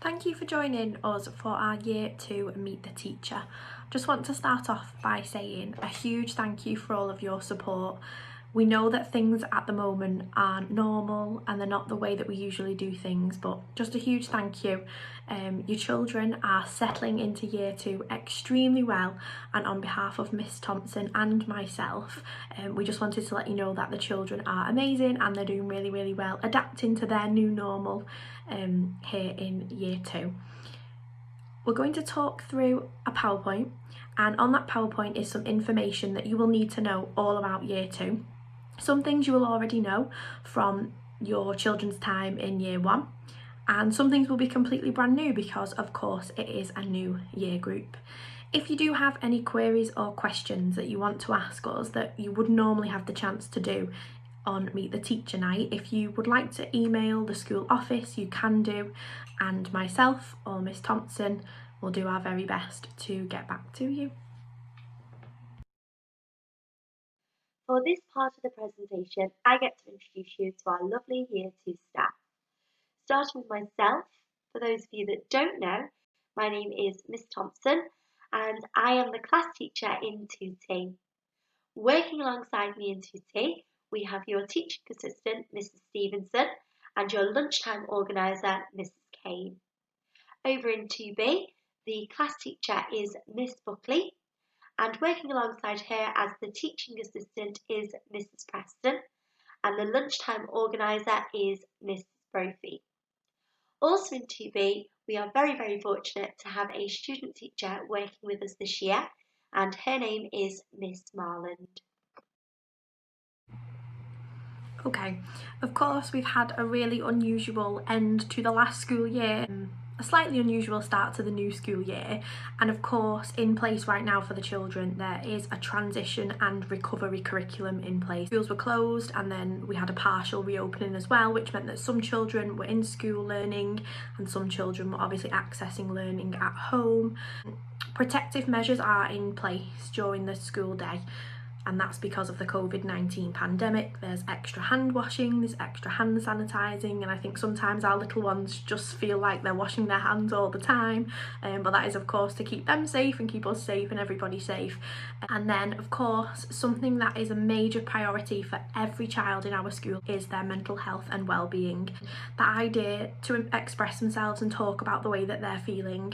Thank you for joining us for our Year 2 Meet the Teacher. Just want to start off by saying a huge thank you for all of your support. We know that things at the moment aren't normal and they're not the way that we usually do things, but just a huge thank you. Your children are settling into Year 2 extremely well, and on behalf of Miss Thompson and myself, we just wanted to let you know that the children are amazing and they're doing really well, adapting to their new normal here in Year 2. We're going to talk through a PowerPoint, and on that PowerPoint is some information that you will need to know all about Year 2. Some things you will already know from your children's time in Year 1, and some things will be completely brand new because of course it is a new year group. If you do have any queries or questions that you want to ask us that you would normally have the chance to do on Meet the Teacher night, if you would like to email the school office, you can do, and myself or Miss Thompson will do our very best to get back to you. For this part of the presentation, I get to introduce you to our lovely Year 2 staff. Starting with myself, for those of you that don't know, my name is Miss Thompson and I am the class teacher in 2T. Working alongside me in 2T, we have your teaching assistant, Mrs. Stevenson, and your lunchtime organiser, Mrs. Kane. Over in 2B, the class teacher is Miss Buckley, and working alongside her as the teaching assistant is Mrs. Preston, and the lunchtime organiser is Miss Brophy. Also in 2B, we are very fortunate to have a student teacher working with us this year, and her name is Miss Marland. Okay, of course we've had a really unusual end to the last school year, a slightly unusual start to the new school year, and of course in place right now for the children there is a transition and recovery curriculum in place. Schools were closed and then we had a partial reopening as well, which meant that some children were in school learning and some children were obviously accessing learning at home. Protective measures are in place during the school day, and that's because of the COVID-19 pandemic. There's extra hand washing, there's extra hand sanitising, and I think sometimes our little ones just feel like they're washing their hands all the time, but that is of course to keep them safe and keep us safe and everybody safe. And then of course something that is a major priority for every child in our school is their mental health and well-being. The idea to express themselves and talk about the way that they're feeling,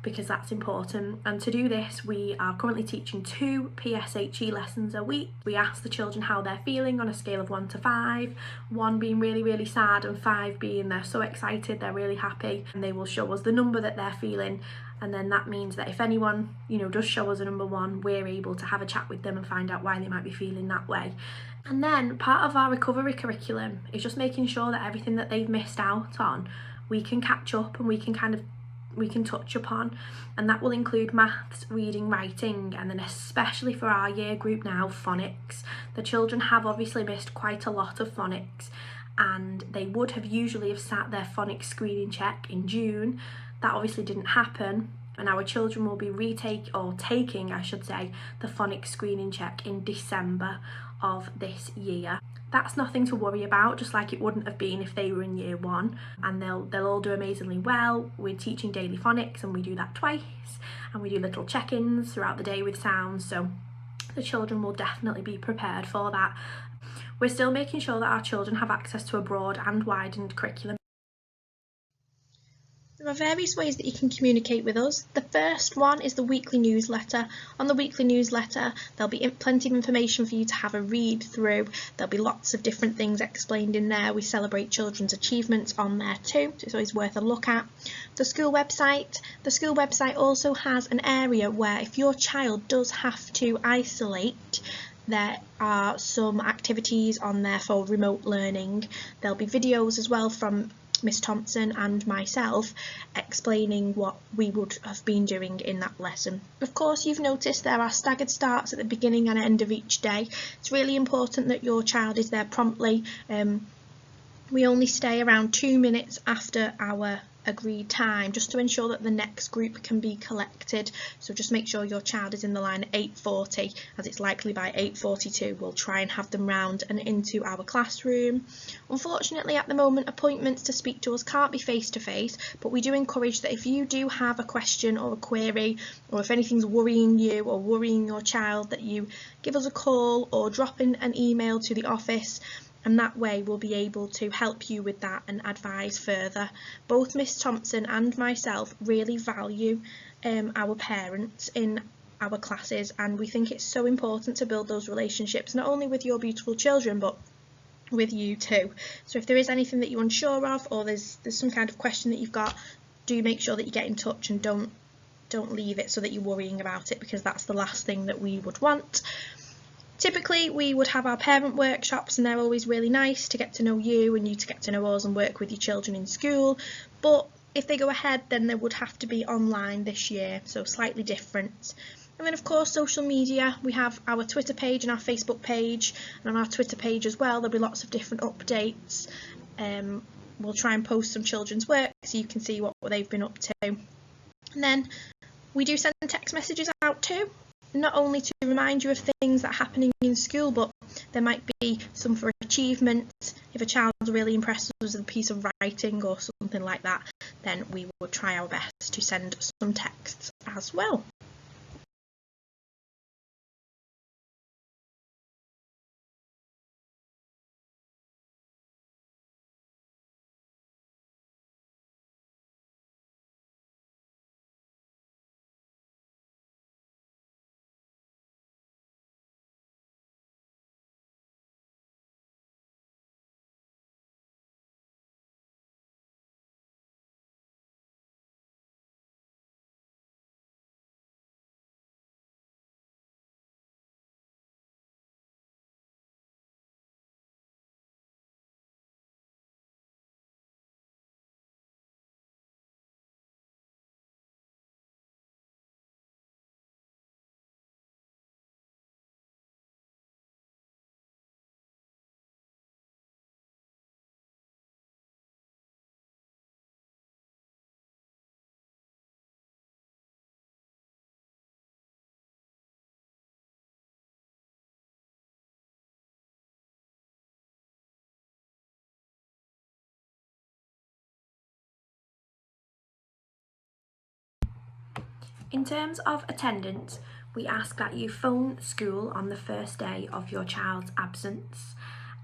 because that's important. And to do this, we are currently teaching 2 PSHE lessons a week. We ask the children how they're feeling on a scale of 1 to 5, 1 being really sad and 5 being they're so excited, they're really happy, and they will show us the number that they're feeling. And then that means that if anyone, does show us a number 1, we're able to have a chat with them and find out why they might be feeling that way. And then part of our recovery curriculum is just making sure that everything that they've missed out on, we can catch up and we can touch upon, and that will include maths, reading, writing, and then especially for our year group now, phonics. The children have obviously missed quite a lot of phonics, and they would have usually have sat their phonics screening check in June. That obviously didn't happen, and our children will be taking the phonics screening check in December of this year. That's nothing to worry about, just like it wouldn't have been if they were in year 1, and they'll all do amazingly well. We're teaching daily phonics and we do that twice, and we do little check-ins throughout the day with sounds, so the children will definitely be prepared for that. We're still making sure that our children have access to a broad and widened curriculum. There are various ways that you can communicate with us. The first one is the weekly newsletter. On the weekly newsletter, there'll be plenty of information for you to have a read through. There'll be lots of different things explained in there. We celebrate children's achievements on there too, so it's always worth a look at. The school website also has an area where if your child does have to isolate, there are some activities on there for remote learning. There'll be videos as well from Miss Thompson and myself explaining what we would have been doing in that lesson. Of course, you've noticed there are staggered starts at the beginning and end of each day. It's really important that your child is there promptly. We only stay around 2 minutes after our agreed time, just to ensure that the next group can be collected. So just make sure your child is in the line at 8:40, as it's likely by 8:42 we'll try and have them round and into our classroom. Unfortunately, at the moment, appointments to speak to us can't be face to face, but we do encourage that if you do have a question or a query, or if anything's worrying you or worrying your child, that you give us a call or drop in an email to the office, and that way we'll be able to help you with that and advise further. Both Miss Thompson and myself really value our parents in our classes, and we think it's so important to build those relationships, not only with your beautiful children but with you too. So if there is anything that you're unsure of, or there's some kind of question that you've got, do make sure that you get in touch and don't leave it so that you're worrying about it, because that's the last thing that we would want. Typically we would have our parent workshops, and they're always really nice to get to know you and you to get to know us and work with your children in school, but if they go ahead then they would have to be online this year, so slightly different. And then of course social media, we have our Twitter page and our Facebook page, and on our Twitter page as well there'll be lots of different updates. We'll try and post some children's work so you can see what they've been up to. And then we do send text messages out too, not only to remind you of things that are happening in school, but there might be some for achievement. If a child really impresses us with a piece of writing or something like that, then we would try our best to send some texts as well. In terms of attendance, we ask that you phone school on the first day of your child's absence,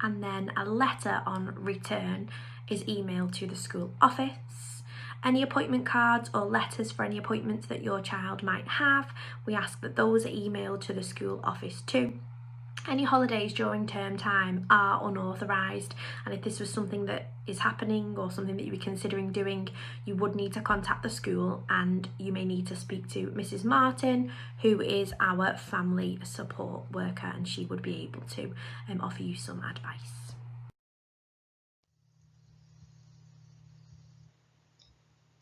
and then a letter on return is emailed to the school office. Any appointment cards or letters for any appointments that your child might have, we ask that those are emailed to the school office too. Any holidays during term time are unauthorised, and if this was something that is happening or something that you were considering doing, you would need to contact the school, and you may need to speak to Mrs. Martin, who is our family support worker, and she would be able to offer you some advice.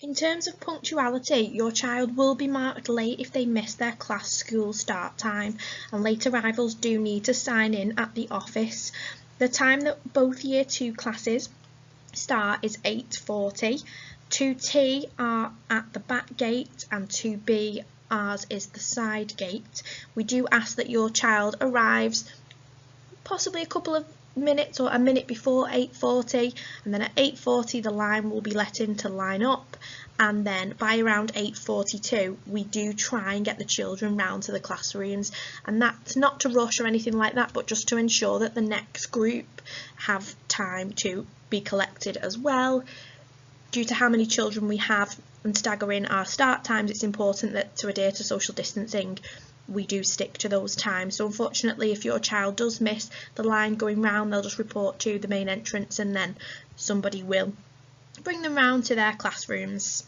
In terms of punctuality, your child will be marked late if they miss their class school start time, and late arrivals do need to sign in at the office. The time that both Year 2 classes start is 8:40. 2T are at the back gate and 2B, ours, is the side gate. We do ask that your child arrives possibly a couple of minutes or a minute before 8:40, and then at 8:40 the line will be let in to line up, and then by around 8:42 we do try and get the children round to the classrooms, and that's not to rush or anything like that, but just to ensure that the next group have time to be collected as well. Due to how many children we have and staggering our start times, it's important that to adhere to social distancing we do stick to those times. So unfortunately, if your child does miss the line going round, they'll just report to the main entrance, and then somebody will bring them round to their classrooms.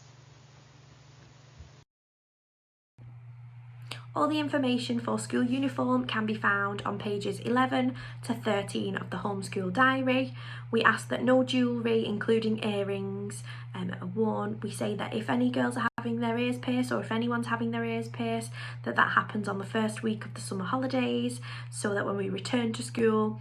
All the information for school uniform can be found on pages 11 to 13 of the homeschool diary. We ask that no jewellery, including earrings, are worn. We say that if any girls are having their ears pierced, or if anyone's having their ears pierced, that happens on the first week of the summer holidays, so that when we return to school,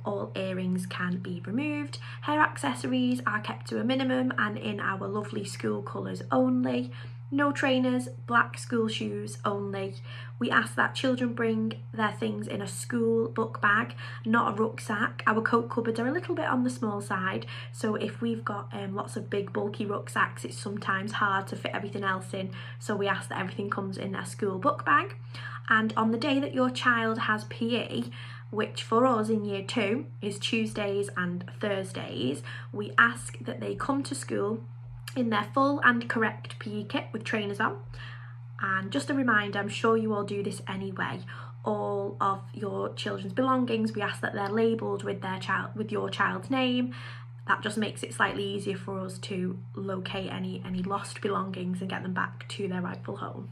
all earrings can be removed. Hair accessories are kept to a minimum and in our lovely school colours only. No trainers, black school shoes only. We ask that children bring their things in a school book bag, not a rucksack. Our coat cupboards are a little bit on the small side, so if we've got lots of big bulky rucksacks, it's sometimes hard to fit everything else in, so we ask that everything comes in a school book bag. And on the day that your child has PE, which for us in year 2 is Tuesdays and Thursdays, we ask that they come to school in their full and correct PE kit with trainers on. And just a reminder, I'm sure you all do this anyway, all of your children's belongings, we ask that they're labelled with your child's name. That just makes it slightly easier for us to locate any lost belongings and get them back to their rightful home.